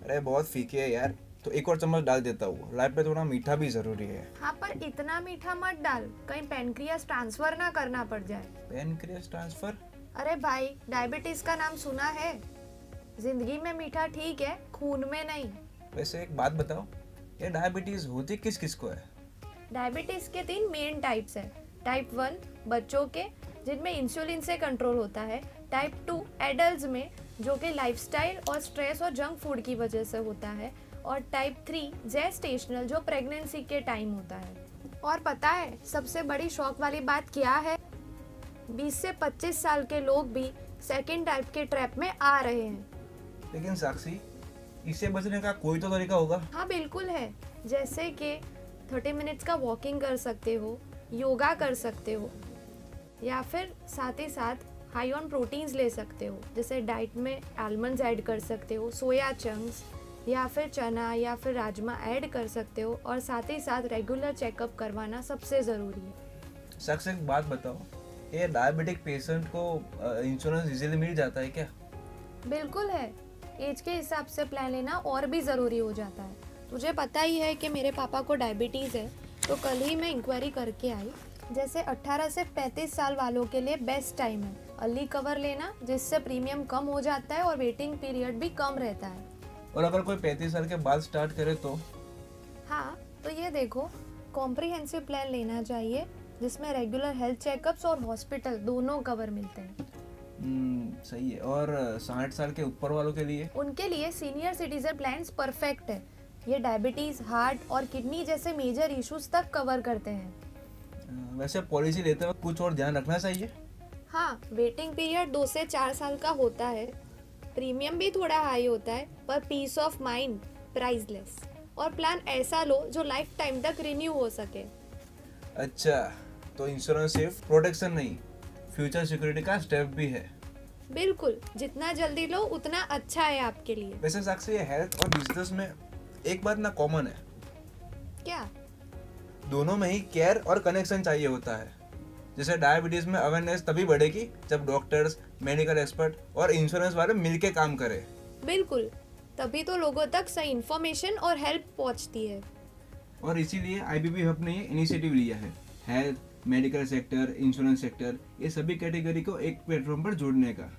अरे बहुत फीके है यार, तो एक और चम्मच डाल देता हूँ। लाइफ पे थोड़ा मीठा भी जरूरी है। हाँ, पर इतना मीठा मत डाल, कहीं पेनक्रियास ट्रांसफर ना करना पड़ जाए। Pancreas transfer? अरे भाई, डायबिटीज का नाम सुना है? जिंदगी में मीठा ठीक है, खून में नहीं। वैसे एक बात बताओ, ये डायबिटीज होती किस किस को है? डायबिटीज के 3 मेन टाइप्स है। टाइप 1 बच्चों के, जिनमें इंसुलिन से कंट्रोल होता है। टाइप 2 एडल्ट्स में, जो कि लाइफस्टाइल और स्ट्रेस और जंक फूड की वजह से होता है। और टाइप 3 जेस्टेशनल, जो प्रेगनेंसी के टाइम होता है। और पता है सबसे बड़ी शौक वाली बात क्या है? 20 से 25 साल के लोग भी सेकंड टाइप के ट्रैप में आ रहे हैं। लेकिन साक्षी, इससे बचने का कोई तो तरीका होगा। हाँ बिल्कुल है। जैसे कि 30 मिनट्स का वॉकिंग कर सकते हो, योगा कर सकते हो, या फिर साथ ही साथ हाई ऑन प्रोटीन्स ले सकते हो। जैसे डाइट में आलमंड्स ऐड कर सकते हो, सोया चंक्स, या फिर चना या फिर राजमा ऐड कर सकते हो। और साथ ही साथ रेगुलर चेकअप करवाना सबसे ज़रूरी है। साक्षी एक बात बताओ, ये डायबिटिक पेशेंट को इंश्योरेंस इजीली मिल जाता है क्या? बिल्कुल है। एज के हिसाब से प्लान लेना और भी ज़रूरी हो जाता है। तुझे पता ही है कि मेरे पापा को डायबिटीज़ है, तो कल ही मैं इंक्वायरी करके आई। जैसे 18 से 35 साल वालों के लिए बेस्ट टाइम है अर्ली कवर लेना, जिससे प्रीमियम कम हो जाता है और वेटिंग पीरियड भी कम रहता है। और अगर कोई 35 साल के बाद स्टार्ट करे तो? हाँ, तो ये देखो, कॉम्प्रिहेंसिव प्लान लेना चाहिए, जिसमें रेगुलर हेल्थ चेकअप्स और हॉस्पिटल दोनों कवर मिलते हैं। सही है। और 60 साल के ऊपर वालों के लिए? उनके लिए सीनियर सिटीजन प्लान्स परफेक्ट है। ये डायबिटीज, हार्ट और किडनी जैसे मेजर इश्यूज तक कवर करते हैं। वैसे पॉलिसी लेते वक्त कुछ और ध्यान रखना चाहिए? हाँ, वेटिंग पीरियड 2 से 4 साल का होता है। प्रीमियम भी थोड़ा हाई होता है, पर पीस ऑफ माइंड प्राइसलेस। और प्लान ऐसा लो जो लाइफ टाइम तक रिन्यू हो सके। अच्छा, तो इंश्योरेंस सिर्फ प्रोटेक्शन नहीं, फ्यूचर सिक्योरिटी का स्टेप भी है। बिल्कुल, जितना जल्दी लो उतना अच्छा है आपके लिए। वैसे साक्षी, ये हेल्थ और बिजनेस में एक बात ना कॉमन है, क्या? दोनों में ही केयर और कनेक्शन चाहिए होता है। जैसे डायबिटीज में अवेयरनेस तभी बढ़ेगी जब डॉक्टर्स, मेडिकल एक्सपर्ट और इंश्योरेंस वाले मिलके काम करें। बिल्कुल, तभी तो लोगों तक सही इन्फॉर्मेशन और हेल्प पहुंचती है। और इसीलिए आईबीबी हब ने ये इनिशिएटिव लिया है, health, medical sector, insurance sector, ये सभी कैटेगरी को एक प्लेटफॉर्म पर जोड़ने का।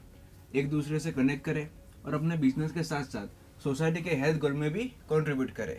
एक दूसरे से कनेक्ट करें और अपने बिजनेस के साथ साथ सोसाइटी के हेल्थ गोल में भी कंट्रीब्यूट करें।